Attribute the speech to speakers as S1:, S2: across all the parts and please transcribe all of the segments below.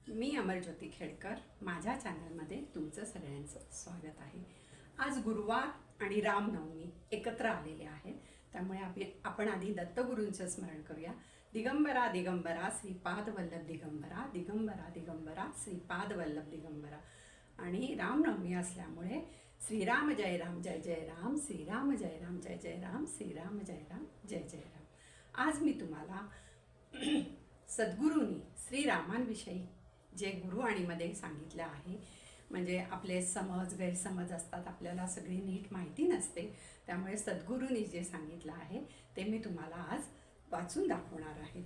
S1: मी अमरज्योती खेडकर, माझ्या चॅनलमध्ये तुमचं सगळ्यांचं स्वागत आहे। आज गुरुवार आणि रामनवमी एकत्र आलेले आहेत, त्यामुळे आपण आधी दत्तगुरूंचं स्मरण करूया। दिगंबरा दिगंबरा श्रीपाद वल्लभ दिगंबरा, दिगंबरा दिगंबरा श्रीपाद वल्लभ दिगंबरा। आणि रामनवमी असल्यामुळे श्रीराम जय राम जय जय राम, श्रीराम जय राम जय जय राम, श्रीराम जय राम जय जय राम। आज मी तुम्हाला सद्गुरूंनी श्रीरामांविषयी जे गुरुवाणीमध्ये सांगितलं आहे, म्हणजे आपले समज गैरसमज असतात, आपल्याला सगळी नीट माहिती नसते, त्यामुळे सद्गुरूंनी जे सांगितलं आहे ते मी तुम्हाला आज वाचून दाखवणार आहे।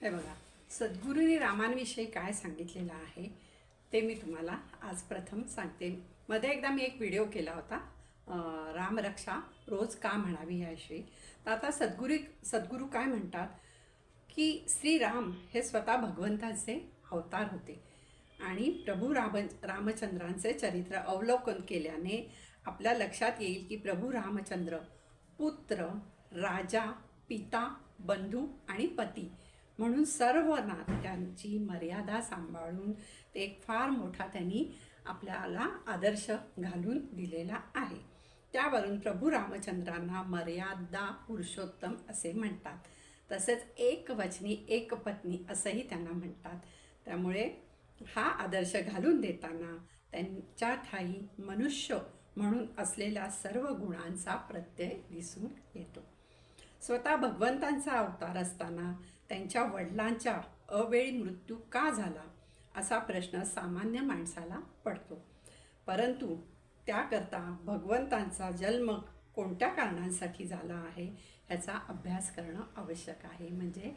S1: हे बघा, सद्गुरूंनी रामांविषयी काय सांगितलेलं आहे ते मी तुम्हाला आज प्रथम सांगते। मध्ये एकदा मी एक व्हिडिओ केला होता, रामरक्षा रोज का म्हणावी याविषयी। तर आता सद्गुरू काय म्हणतात की श्रीराम हे स्वतः भगवंताचे अवतार होते आणि प्रभू रामचंद्रांचे चरित्र अवलोकन केल्याने आपल्या लक्षात येईल की प्रभू रामचंद्र पुत्र, राजा, पिता, बंधू आणि पती म्हणून सर्व नात्यांची मर्यादा सांभाळून ते एक फार मोठा त्यांनी आपल्याला आदर्श घालून दिलेला आहे। त्यावरून प्रभू रामचंद्रांना मर्यादा पुरुषोत्तम असे म्हणतात, तसेच एकवचनी एकपत्नी असंही त्यांना म्हणतात। त्यामुळे हा आदर्श घालून देताना त्यांच्या ठाई मनुष्य म्हणून असलेल्या सर्व गुणांचा प्रत्यय दिसून येतो। स्वतः भगवंतांचा अवतार असताना त्यांच्या वडिलांच्या अवेळी मृत्यू का झाला असा प्रश्न सामान्य माणसाला पडतो, परंतु त्याकरता भगवंतांचा जन्म कोणत्या कारणांसाठी झाला आहे ह्याचा अभ्यास करणं आवश्यक आहे। म्हणजे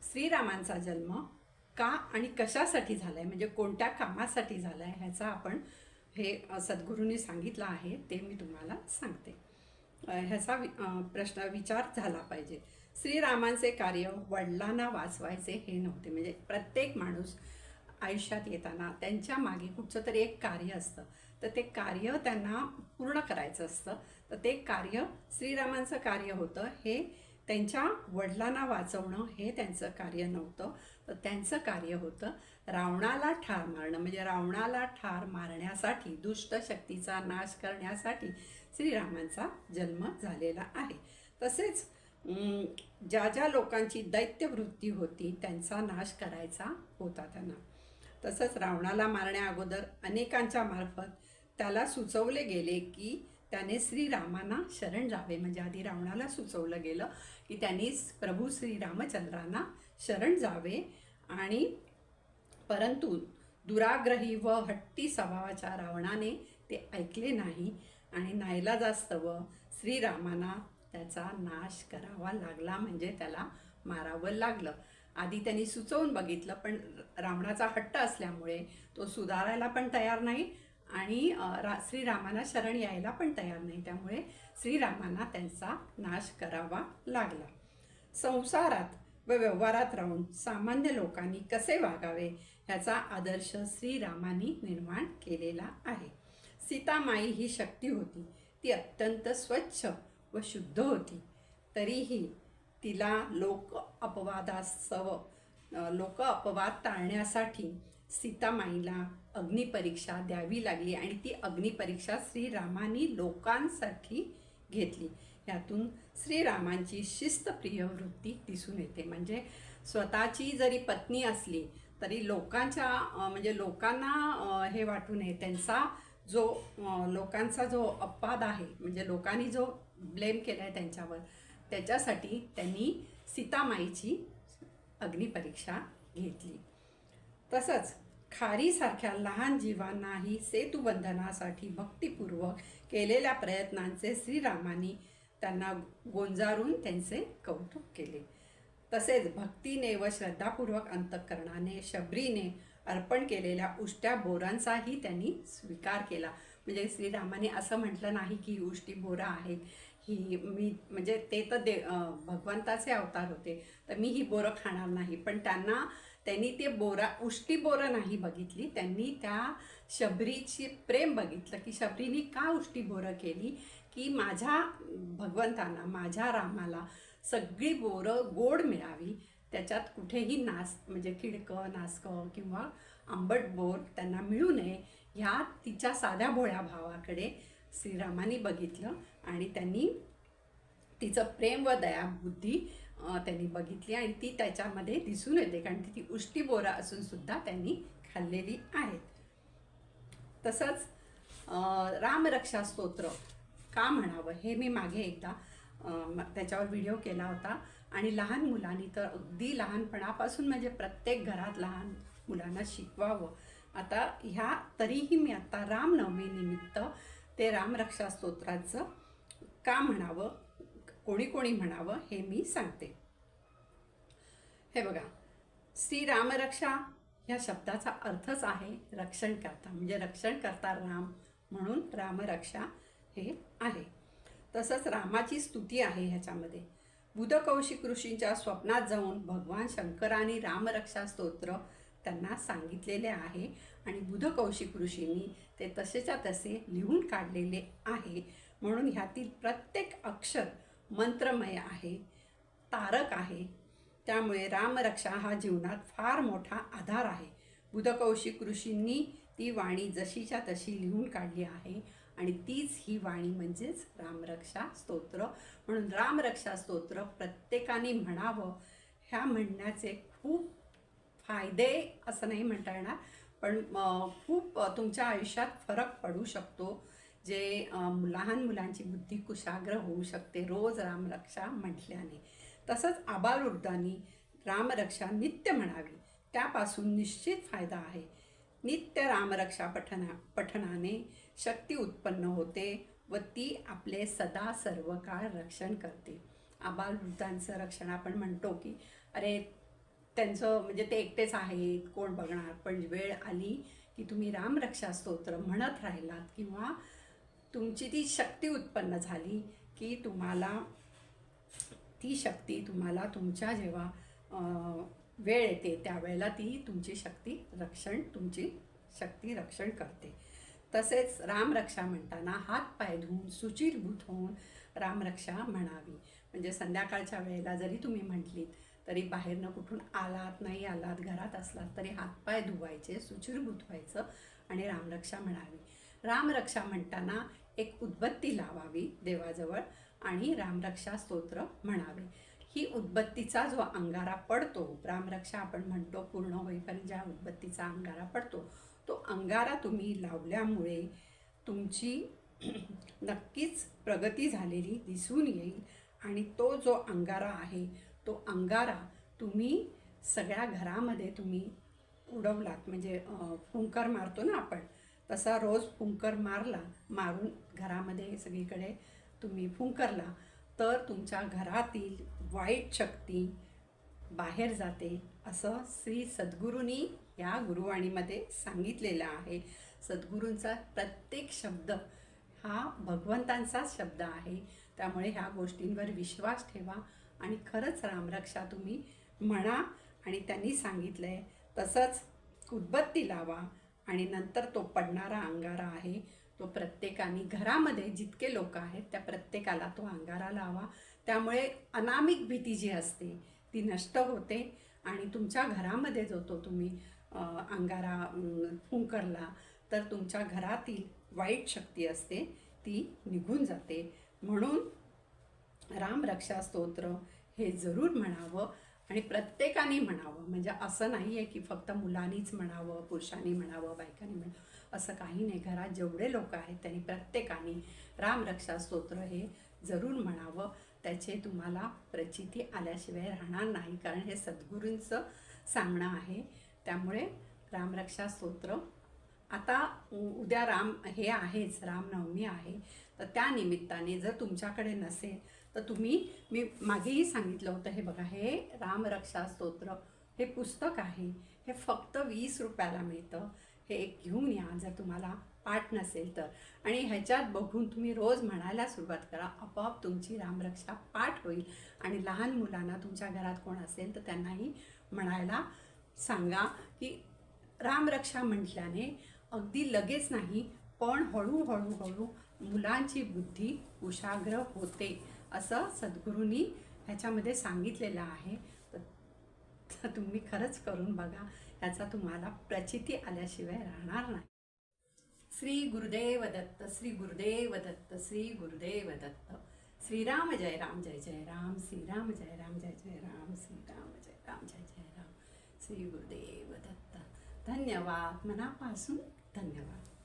S1: श्रीरामांचा जन्म का आणि कशासाठी झाला आहे, म्हणजे कोणत्या कामासाठी झाला आहे ह्याचा आपण हे सद्गुरूंनी सांगितलं आहे ते मी तुम्हाला सांगते। ह्याचा प्रश्न विचार झाला पाहिजे। श्रीरामांचे कार्य वडिलांना वाचवायचे हे नव्हते, म्हणजे प्रत्येक माणूस आयुष्यात येताना त्यांच्या मागे कुठचं तरी एक कार्य असतं, तर ते कार्य त्यांना पूर्ण करायचं असतं। तर ते कार्य श्रीरामांचं कार्य होतं, हे त्यांच्या वडिलांना वाचवणं हे त्यांचं कार्य नव्हतं, तर त्यांचं कार्य होतं रावणाला ठार मारणं। म्हणजे रावणाला ठार मारण्यासाठी, दुष्ट शक्तीचा नाश करण्यासाठी श्रीरामांचा जन्म झालेला आहे। तसेच ज्या ज्या लोकांची दैत्यवृत्ती होती त्यांचा नाश करायचा होता त्यांना। तसंच रावणाला मारण्या अगोदर अनेकांच्या मार्फत त्याला सुचवले गेले की त्याने श्रीरामांना शरण जावे। म्हणजे आधी रावणाला सुचवलं गेलं की त्यांनी प्रभू श्रीरामचंद्रांना शरण जावे, आणि परंतु दुराग्रही व हट्टी स्वभावाच्या रावणाने ते ऐकले नाही आणि नाईलाजास्तव श्रीरामांना त्याचा नाश करावा लागला, म्हणजे त्याला मारावं लागलं। आधी त्यांनी सुचवून बघितलं, पण रावणाचा हट्ट असल्यामुळे तो सुधारायला पण तयार नाही आणि श्रीरामांना शरण यायला पण तयार नाही, त्यामुळे श्रीरामांना त्यांचा नाश करावा लागला। संसारात व व्यवहारात राहून सामान्य लोकांनी कसे वागावे ह्याचा आदर्श श्रीरामांनी निर्माण केलेला आहे। सीतामाई ही शक्ती होती, ती अत्यंत स्वच्छ व शुद्ध होती, तरीही तिला लोक अपवाद टाळण्यासाठी सीतामाईला अग्निपरीक्षा द्यावी लागली आणि ती अग्निपरीक्षा श्रीरामांनी लोकांसाठी घेतली। यातून श्रीरामांची शिस्तप्रिय वृत्ती दिसून येते। म्हणजे स्वतःची जरी पत्नी असली तरी लोकांना हे वाटू नये, त्यांचा लोकांचा जो अपवाद आहे, म्हणजे लोकांनी जो ब्लेम केला आहे त्यांच्यावर, त्याच्यासाठी त्यांनी सीतामाईची अग्निपरीक्षा घेतली। तसंच खारीसारख्या लहान जीवांनाही सेतुबंधनासाठी भक्तिपूर्वक केलेल्या प्रयत्नांचे श्रीरामांनी त्यांना गोंजारून त्यांचे कौतुक केले। तसेच भक्तीने व श्रद्धापूर्वक अंतःकरणाने शबरीने अर्पण केलेल्या उष्ट्या बोरांचाही त्यांनी स्वीकार केला। म्हणजे श्रीरामाने असं म्हटलं नाही की उष्टी बोरं आहेत, ही मी म्हणजे ते तर भगवंताचे अवतार होते, तर मी ही बोरं खाणार नाही, पण त्यांनी ते उष्टी बोरं नाही बघितली, त्यांनी त्या शबरीची प्रेम बघितलं की शबरीने का उष्टी बोरं केली, की माझ्या भगवंतांना, माझ्या रामाला सगळी बोरं गोड मिळावी, त्याच्यात कुठेही म्हणजे किडकं नासकं किंवा आंबट बोर त्यांना मिळू नये ह्या तिच्या साध्या भोळ्या भावाकडे श्रीरामाने बघितलं आणि त्यांनी तिचं प्रेम व दयाबुद्धी त्यांनी बघितली आणि ती त्याच्यामध्ये दिसून येते, कारण ती उष्टी बोरं असून सुद्धा त्यांनी खाल्लेली आहेत. तसंच रामरक्षा स्तोत्र का म्हणावं हे मी मागे एकदा त्याच्यावर व्हिडिओ केला होता. आणि लहान मुलांनी तर अगदी लहानपणापासून म्हणजे प्रत्येक घरात लहान मुलांना शिकवावं. आता तरीही मी आता रामनवमी निमित्त ते रामरक्षा स्तोत्राचं का म्हणावं, कोणी कोणी म्हणावं हे मी सांगते. हे बघा, श्री रामरक्षा ह्या शब्दाचा अर्थच आहे रक्षण करता, म्हणजे रक्षण करता राम, म्हणून रामरक्षा हे आहे. तसंच रामाची स्तुती आहे ह्याच्यामध्ये. बुधकौशिक ऋषींच्या स्वप्नात जाऊन भगवान शंकरांनी रामरक्षा स्तोत्र त्यांना सांगितलेले आहे आणि बुधकौशिक ऋषींनी ते तसेच्या तसे लिहून काढलेले आहे. म्हणून ह्यातील प्रत्येक अक्षर मंत्रमय आहे, तारक आहे. त्यामुळे रामरक्षा हा जीवनात फार मोठा आधार आहे. बुधकौशिक ऋषींनी ती वाणी जशीच्या तशी लिहून काढली आहे आणि तीच ही वाणी म्हणजेच रामरक्षा स्तोत्र. म्हणून रामरक्षा स्तोत्र प्रत्येकाने म्हणावं. ह्या म्हणण्याचे खूप फायदे असं नाही म्हणता येणार, पण खूप तुमच्या आयुष्यात फरक पडू शकतो. जे लहान मुलांची बुद्धी कुशाग्र होऊ शकते रोज रामरक्षा म्हटल्याने. तसंच आबालवृद्धांनी रामरक्षा नित्य म्हणावी, त्यापासून निश्चित फायदा आहे. नित्य रामरक्षा पठनाने शक्ती उत्पन्न होते व ती आपले सदा सर्व काळ रक्षण करते. आबालवृद्धांचं रक्षण आपण म्हणतो की अरे त्यांचं म्हणजे ते एकटेच आहेत, कोण बघणार, पण वेळ आली की तुम्ही रामरक्षा स्तोत्र म्हणत राहिलात किंवा तुमची ती शक्ती उत्पन्न झाली की तुम्हाला ती शक्ती तुमच्या जेव्हा वेळ येते त्यावेळेला ती तुमची शक्ती रक्षण करते. तसेच रामरक्षा म्हणताना हात पाय धुवून शुचिर्भूत होऊन रामरक्षा म्हणावी. म्हणजे संध्याकाळच्या वेळेला जरी तुम्ही म्हटलीत तरी बाहेरनं कुठून आलात नाही आलात घरात असलात तरी हातपाय धुवायचे, शुचिर्भूत व्हायचं आणि रामरक्षा म्हणावी. रामरक्षा म्हणताना एक उदबत्ती लावावी देवाजवळ आणि रामरक्षा स्तोत्र म्हणावे. ही उदबत्तीचा जो अंगारा पडतो, रामरक्षा आपण म्हणतो पूर्ण होईपर्यंत ज्या उदबत्तीचा अंगारा पडतो तो अंगारा तुम्ही लावल्यामुळे तुमची नक्कीच प्रगती झालेली दिसून येईल. आणि तो जो अंगारा आहे तो अंगारा तुम्ही सगळ्या घरामध्ये तुम्ही उडवलात, म्हणजे फुंकर मारतो ना आपण, तसा रोज फुंकर मारून घरामध्ये सगळीकडे तुम्ही फुंकरला तर तुमच्या घरातील वाईट शक्ती बाहेर जाते, असं श्री सद्गुरूंनी या गुरुवाणीमध्ये सांगितलेलं आहे. सद्गुरूंचा प्रत्येक शब्द हा भगवंतांचाच शब्द आहे. त्यामुळे ह्या गोष्टींवर विश्वास ठेवा आणि खरंच रामरक्षा तुम्ही म्हणा. आणि त्यांनी सांगितलं आहे तसंच उदबत्ती लावा आणि नंतर तो पडणारा अंगारा आहे तो प्रत्येकाने घरामध्ये जितके लोक आहेत त्या प्रत्येकाला तो अंगारा लावा. त्यामुळे अनामिक भीती जी असते ती नष्ट होते आणि तुमच्या घरामध्ये जो तो तुम्ही अंगारा फुंकरला तर तुमच्या घरातील वाईट शक्ती असते ती निघून जाते. म्हणून रामरक्षा स्तोत्र हे जरूर म्हणावं आणि प्रत्येकाने म्हणावं. म्हणजे असं नाही आहे की फक्त मुलांनीच म्हणावं, पुरुषांनी म्हणावं, बायकांनी म्हणावं, असं काही नाही. घरात जेवढे लोक आहेत त्यांनी प्रत्येकाने रामरक्षा स्तोत्र हे जरूर म्हणावं. त्याचे तुम्हाला प्रचिती आल्याशिवाय राहणार नाही, कारण हे सद्गुरूंचं सांगणं आहे. त्यामुळे रामरक्षा स्तोत्र आता उद्या हे आहेच, रामनवमी आहे, तर त्या निमित्ताने जर तुमच्याकडे नसेल तर मी मागेही सांगितलं होतं, हे बघा, हे रामरक्षा स्तोत्र हे पुस्तक आहे, हे फक्त 20 रुपयाला मिळतं. हे एक घेऊन या जर तुम्हाला पाठ नसेल तर, आणि ह्याच्यात बघून तुम्ही रोज म्हणायला सुरुवात करा. आपोआप तुमची रामरक्षा पाठ होईल. आणि लहान मुलांना तुमच्या घरात कोण असेल तर त्यांनाही म्हणायला सांगा की रामरक्षा म्हटल्याने अगदी लगेच नाही पण हळूहळू मुलांची बुद्धी कुशाग्र होते, असं सद्गुरूंनी ह्याच्यामध्ये सांगितलेलं आहे. तर तुम्ही खरंच करून बघा, याचा तुम्हाला प्रचिती आल्याशिवाय राहणार नाही. श्री गुरुदेव दत्त, श्री गुरुदेव दत्त, श्री गुरुदेव दत्त. श्रीराम जय राम जय जय राम, श्रीराम जय राम जय जय राम, श्रीराम जय राम जय जय राम, श्री गुरुदेव दत्त. धन्यवाद, मनापासून धन्यवाद.